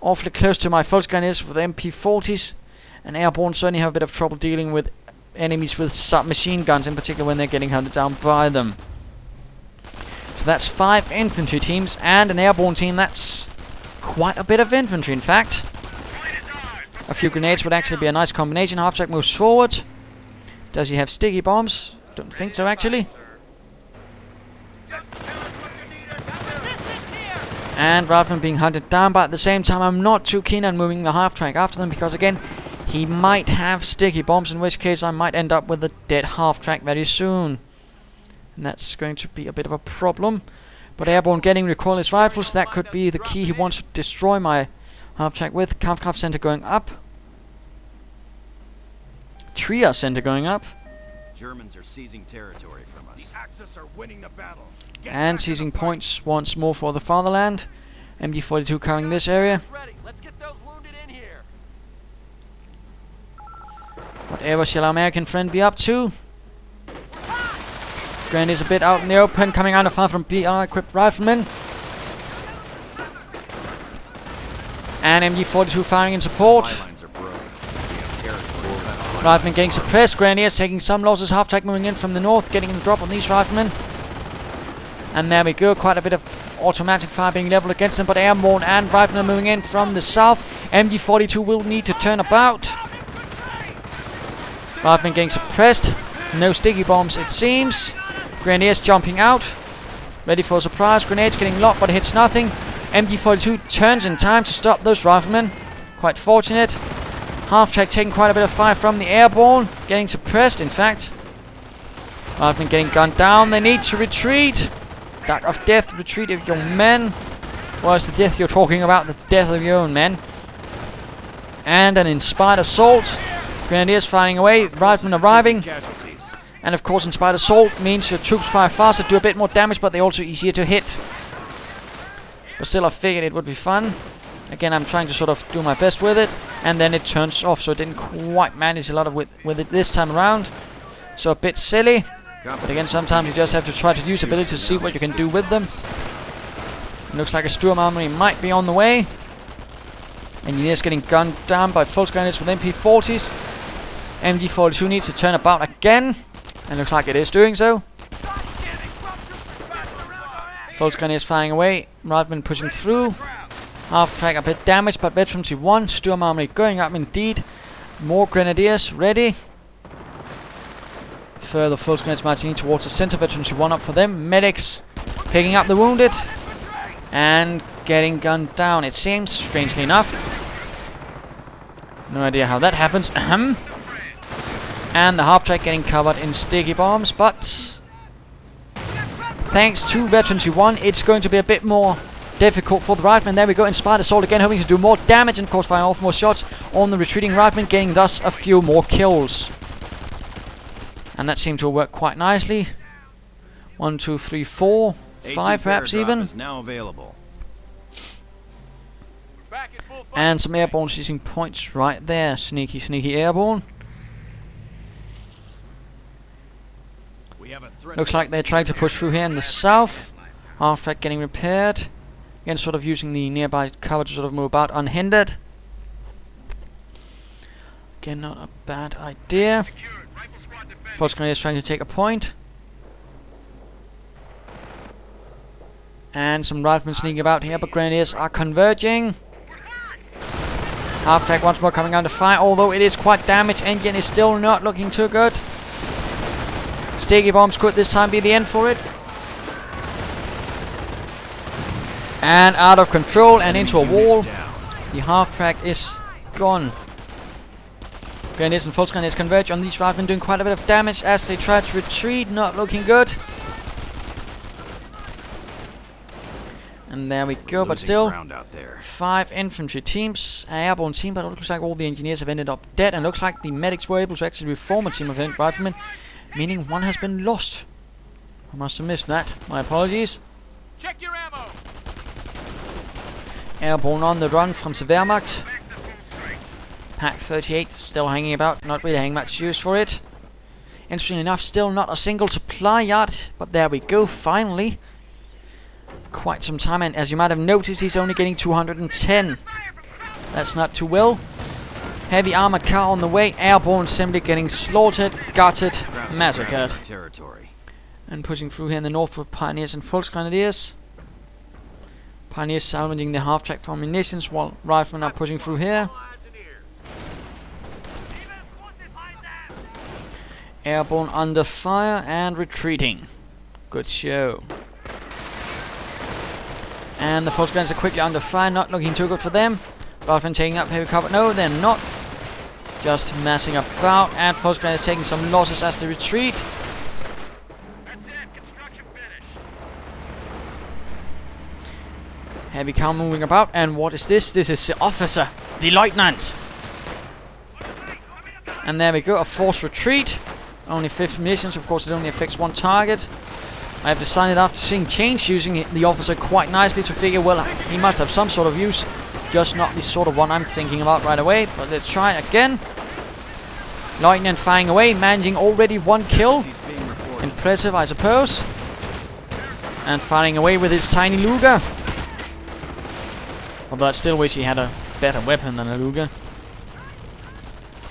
Awfully close to my Volksgrenadiers with MP40s. And airborne certainly have a bit of trouble dealing with enemies with submachine guns, in particular when they're getting hunted down by them. So that's 5 infantry teams and an airborne team. That's quite a bit of infantry, in fact. A few grenades would actually be a nice combination. Half-track moves forward. Does he have sticky bombs? Don't think so, actually. And Rifleman being hunted down, but at the same time I'm not too keen on moving the half-track after them, because again, he might have sticky bombs, in which case I might end up with a dead half-track very soon. And that's going to be a bit of a problem. But Airborne getting recoilless rifles, that could be the key he wants to destroy my half-track with. Kampfkraft center going up. Trias center going up. Germans are seizing territory from us. The Axis are winning the battle. And seizing points once more for the fatherland. MG42 covering this area. Ready. Let's get those wounded in here. Whatever shall our American friend be up to? Grenadiers a bit out in the open, coming under fire from BR-equipped riflemen. And MG42 firing in support. Riflemen getting suppressed. Grenadiers taking some losses. Half-track moving in from the north, getting a drop on these riflemen. And there we go, quite a bit of automatic fire being leveled against them, but Airborne and Riflemen moving in from the south. MG42 will need to turn about. Riflemen getting suppressed. No sticky bombs, it seems. Grenadiers jumping out. Ready for a surprise. Grenades getting locked, but hits nothing. MG42 turns in time to stop those riflemen. Quite fortunate. Half-track taking quite a bit of fire from the Airborne. Getting suppressed, in fact. Riflemen getting gunned down. They need to retreat. Dark of death, retreat of your men. Well, it's the death you're talking about, the death of your own men. And an inspired assault. Grenadiers firing away, riflemen arriving. And of course, inspired assault means your troops fire faster, do a bit more damage, but they're also easier to hit. But still, I figured it would be fun. Again, I'm trying to sort of do my best with it. And then it turns off, so I didn't quite manage a lot of with it this time around. So a bit silly. But again, sometimes you just have to try to use ability to see what you can do with them. It looks like a Sturm Armory might be on the way. Engineers getting gunned down by Pulse Grenadiers with MP40s. MG42 needs to turn about again. And looks like it is doing so. Pulse Grenadiers firing away. Riflemen pushing through. Half-track a bit damaged, but Veterans 1. Sturm Armory going up indeed. More Grenadiers ready. Further Pulse Grenadiers marching towards the center. Veterans 1 up for them. Medics picking up the wounded. And getting gunned down, it seems, strangely enough. No idea how that happens. And the half-track getting covered in sticky bombs, but thanks to Veterans 1, it's going to be a bit more difficult for the riflemen. There we go, inspired assault again, hoping to do more damage and of course fire off more shots on the retreating riflemen, getting thus a few more kills. And that seemed to work quite nicely. 1, 2, 3, 4, 5 perhaps even. Is now available. And some Airborne seizing points right there. Sneaky, sneaky Airborne. Looks like they're trying to push through here in the south. Half-track getting repaired. Again, sort of using the nearby cover to sort of move about unhindered. Again, not a bad idea. Pulse Grenadiers trying to take a point. And some riflemen sneaking about here, but Grenadiers are converging. Half-track once more coming under fire, although it is quite damaged. Engine is still not looking too good. Sticky bombs could this time be the end for it. And out of control and into a wall. The half-track is gone. Grenadiers and Pulse Grenadiers converge on these riflemen, doing quite a bit of damage as they try to retreat. Not looking good. And there we go, but still 5 infantry teams, an airborne team, but it looks like all the engineers have ended up dead, and looks like the medics were able to actually reform a team of riflemen, meaning one has been lost. I must have missed that. My apologies. Check your ammo. Airborne on the run from the Wehrmacht. Pack 38 still hanging about, not really having much use for it. Interesting enough, still not a single supply yard, but there we go, finally. Quite some time, and as you might have noticed, he's only getting 210. That's not too well. Heavy armored car on the way. Airborne simply getting slaughtered, gutted, massacred. And pushing through here in the north with Pioneers and Pulse Grenadiers. Pioneers salvaging the half-track for munitions while riflemen are pushing through here. Airborne under fire and retreating. Good show. And the Pulse Grenadiers are quickly under fire, not looking too good for them. Riflemen taking up heavy cover. No, they're not. Just messing about. And Pulse Grenadiers taking some losses as they retreat. That's it. Construction finished. Heavy car moving about. And what is this? This is the officer, the lieutenant. And there we go, a forced retreat. Only 50 missions, of course it only affects one target. I have decided after seeing Change using the officer quite nicely to figure, well, he must have some sort of use. Just not the sort of one I'm thinking about right away. But let's try again. Lieutenant firing away, managing already 1 kill. Impressive, I suppose. And firing away with his tiny Luger. Although I still wish he had a better weapon than a Luger.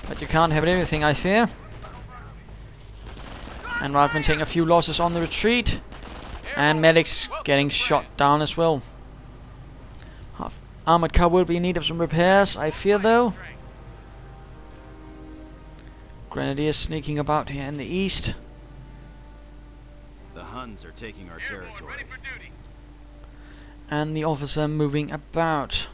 But you can't have everything, I fear. And Rifleman taking a few losses on the retreat. And medics getting shot down as well. Armored car will be in need of some repairs, I fear though. Grenadiers sneaking about here in the east. The Huns are taking our territory. And the officer moving about.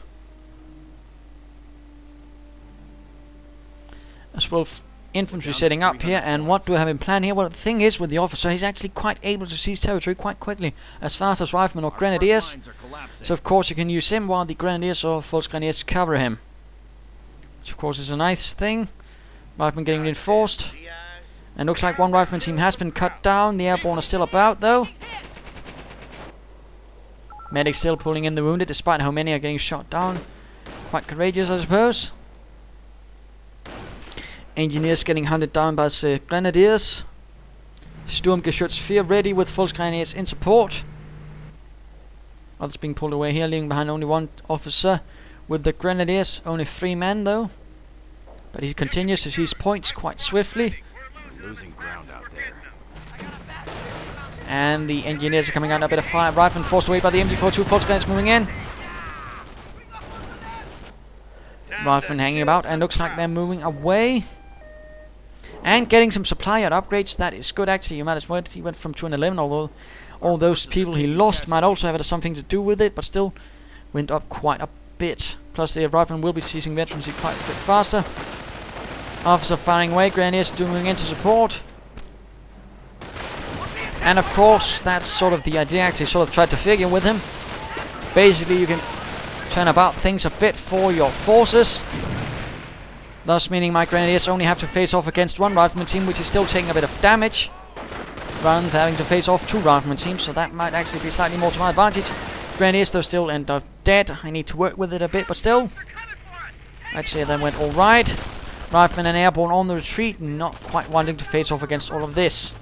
As well, infantry setting up here. And what do I have in plan here? Well, the thing is with the officer, he's actually quite able to seize territory quite quickly, as fast as riflemen or grenadiers. So of course you can use him while the grenadiers or false grenadiers cover him, which of course is a nice thing. Riflemen getting reinforced, and looks like one rifleman team has been cut down. The airborne are still about though. Medics still pulling in the wounded despite how many are getting shot down. Quite courageous, I suppose. Engineers getting hunted down by the grenadiers. Sturmgeschütz 4 ready with false grenadiers in support. Others being pulled away here, leaving behind only 1 officer with the grenadiers. Only 3 men though. But he continues to seize points quite swiftly. We're losing ground out there. And the engineers are coming out a bit of fire. Riflemen forced away by the MG42. False grenadiers moving in. Riflemen hanging about, and looks like they're moving away. And getting some supply and upgrades. That is good actually. You might as well. He went from 211, although all those people he lost might also have had something to do with it, but still went up quite a bit. Plus the riflemen will be seizing veterancy quite a bit faster. Officer firing away, grenadiers moving into support. And of course, that's sort of the idea. Actually, sort of tried to figure with him. Basically, you can turn about things a bit for your forces. Thus meaning my grenadiers only have to face off against 1 rifleman team, which is still taking a bit of damage, rather than having to face off 2 rifleman teams, so that might actually be slightly more to my advantage. Grenadiers though still end up dead. I need to work with it a bit, but still. I'd say that went alright. Riflemen and airborne on the retreat, not quite wanting to face off against all of this.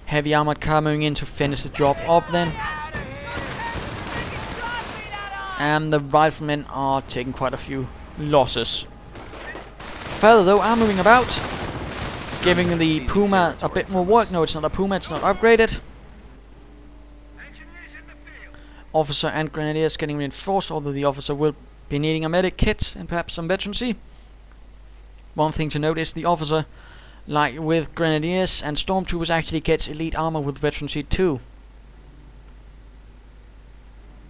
Heavy armored car moving in to finish the job up then. And the riflemen are taking quite a few losses. Further though, are moving about, giving the Puma a bit more work. No, it's not a Puma, it's not upgraded. Officer and grenadiers getting reinforced, although the officer will be needing a medic kit and perhaps some veterancy. One thing to note is the officer, like with grenadiers and stormtroopers, actually gets elite armor with veterancy too.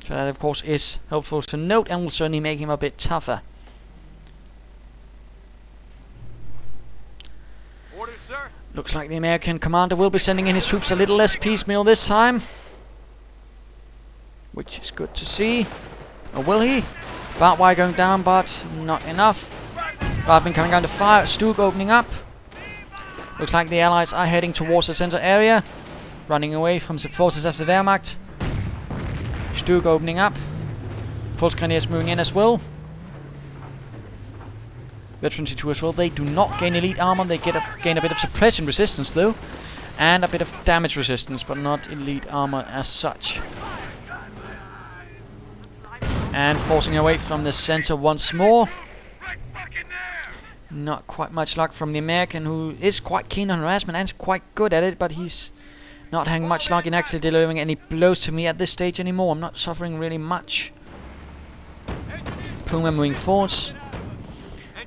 So that of course is helpful to note and will certainly make him a bit tougher. Orders, sir. Looks like the American commander will be sending in his troops a little less piecemeal this time, which is good to see. Or will he? Barbed wire going down, but not enough. Riflemen coming under fire. Stug opening up. Looks like the Allies are heading towards the center area, running away from the forces of the Wehrmacht. Stug opening up. False grenadiers moving in as well. Veterancy 2 as well. They do not gain elite armor. They gain a bit of suppression resistance though, and a bit of damage resistance, but not elite armor as such. And forcing away from the center once more. Not quite much luck from the American, who is quite keen on harassment and is quite good at it, but he's not having much luck in actually delivering any blows to me at this stage anymore. I'm not suffering really much. Puma moving forwards.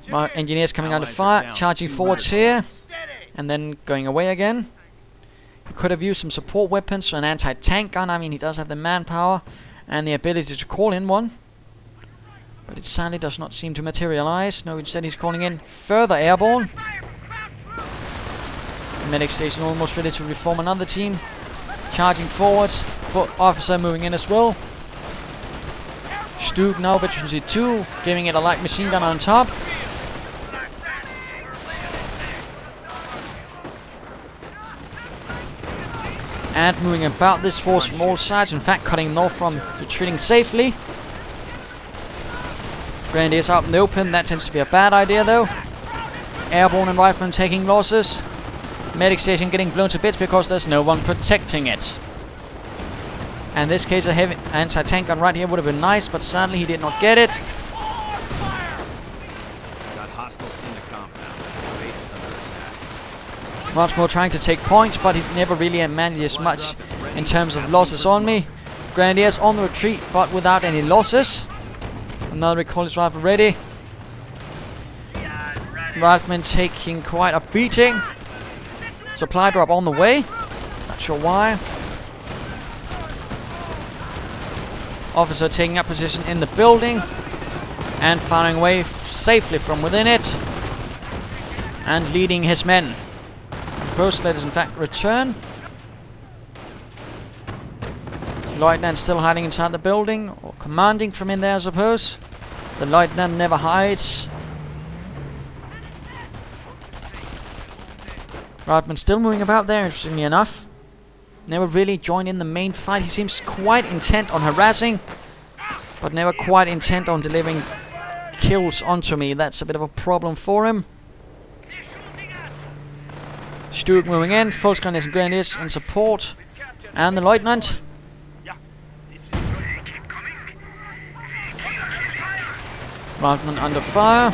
My engineers coming under fire, charging forwards here, and then going away again. Could have used some support weapons, so an anti-tank gun. I mean, he does have the manpower and the ability to call in one. But it sadly does not seem to materialize. No, instead he's calling in further airborne. The medic station almost ready to reform another team. Charging forwards. Foot officer moving in as well. Stug now, veteran 2, giving it a light machine gun on top. And moving about this force from all sides, in fact cutting them off from retreating safely. Grenadiers out in the open, that tends to be a bad idea though. Airborne and riflemen taking losses. Medic station getting blown to bits because there's no one protecting it. And in this case a heavy anti-tank gun right here would have been nice, but sadly he did not get it. Got hostiles in the compound. Base is under attack. Much more trying to take points, but he never really manages much in terms of losses on me. Grenadiers on the retreat, but without any losses. Another recall rifle ready. Rifleman taking quite a beating. Supply drop on the way. Not sure why. Officer taking up position in the building and firing away safely from within it and leading his men. Post let us in fact return. Lieutenant still hiding inside the building, or commanding from in there I suppose. The lieutenant never hides. Rodman still moving about there, interestingly enough. Never really joined in the main fight. He seems quite intent on harassing, but never quite intent on delivering kills onto me. That's a bit of a problem for him. Stug moving in, Volksgrenadiers and Grenadiers in support. And the Lieutenant. Rifleman under fire.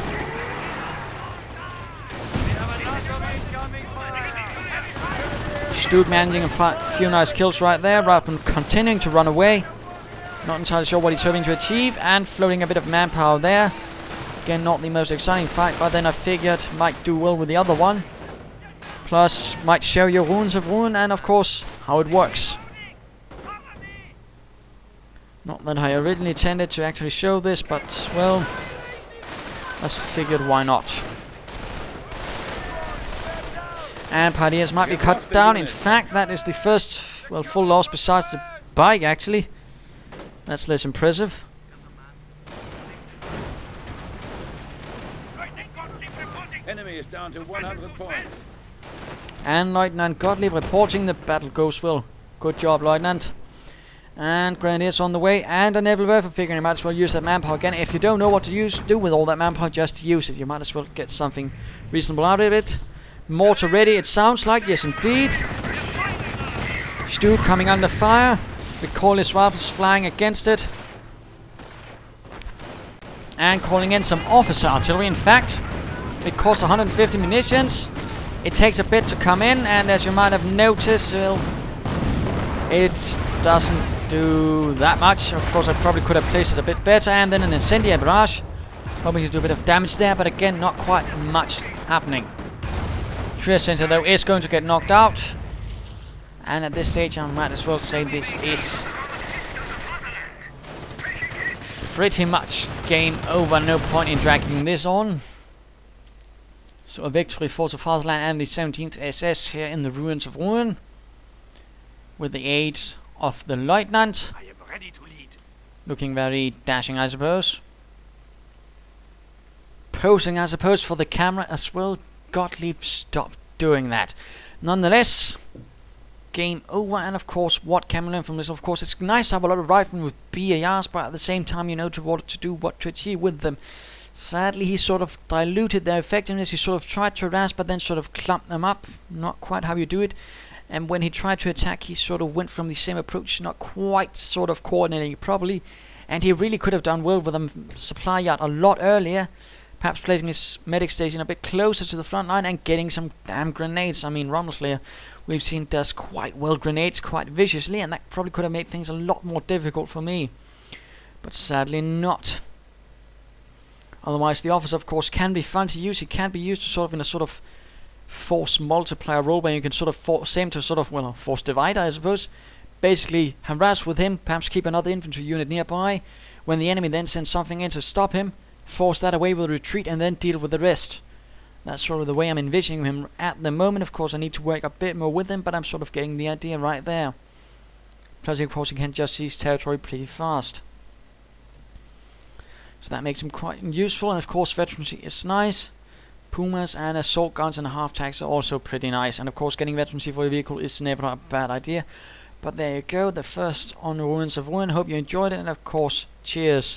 Stug managing a few nice kills right there. Rifleman continuing to run away. Not entirely sure what he's hoping to achieve. And floating a bit of manpower there. Again, not the most exciting fight, but then I figured might do well with the other one. Plus, might show you ruins of Rouen and, of course, how it works. Not that I originally intended to actually show this, but, well, I figured why not. And Pioneers might be cut down. In fact, that is the first, well, full loss besides the bike, actually. That's less impressive. Enemy is down to 100 points. And Lieutenant Gottlieb reporting the battle goes well. Good job, Lieutenant. And Grenadiers on the way. And a naval werfer figuring you might as well use that manpower again. If you don't know what to do with all that manpower, just use it. You might as well get something reasonable out of it. Mortar ready, it sounds like. Yes, indeed. Stug coming under fire. Recallist rifles flying against it. And calling in some officer artillery. In fact, it costs 150 munitions. It takes a bit to come in, and as you might have noticed, well, it doesn't do that much. Of course, I probably could have placed it a bit better. And then an incendiary barrage. Hoping to do a bit of damage there, but again, not quite much happening. Trade Center, though, is going to get knocked out. And at this stage, I might as well say this is pretty much game over. No point in dragging this on. So a victory for the Fatherland and the 17th SS here in the ruins of Rouen. With the aid of the Lieutenant. I am ready to lead. Looking very dashing, I suppose. Posing, I suppose, for the camera as well. Gottlieb, stop doing that. Nonetheless, game over, and of course, what can we learn from this? Of course, it's nice to have a lot of riflemen with BARs, but at the same time, you know what to do, what to achieve with them. Sadly, he sort of diluted their effectiveness. He sort of tried to harass, but then sort of clumped them up. Not quite how you do it. And when he tried to attack, he sort of went from the same approach, not quite sort of coordinating properly. And he really could have done well with a supply yard a lot earlier. Perhaps placing his medic station a bit closer to the front line and getting some damn grenades. I mean, Rommelslayer, we've seen, does quite well grenades, quite viciously, and that probably could have made things a lot more difficult for me. But sadly not. Otherwise, the officer, of course, can be fun to use. He can be used to sort of in a sort of force multiplier role where you can sort of force him to sort of, well, force divider, I suppose. Basically harass with him, perhaps keep another infantry unit nearby. When the enemy then sends something in to stop him, force that away with retreat and then deal with the rest. That's sort of the way I'm envisioning him at the moment. Of course, I need to work a bit more with him, but I'm sort of getting the idea right there. Plus, of course, he can just seize territory pretty fast. So that makes him quite useful, and of course, veterancy is nice. Pumas and assault guns and half tanks are also pretty nice, and of course, getting veterancy for your vehicle is never a bad idea. But there you go, the first on Ruins of Rouen. Hope you enjoyed it, and of course, cheers.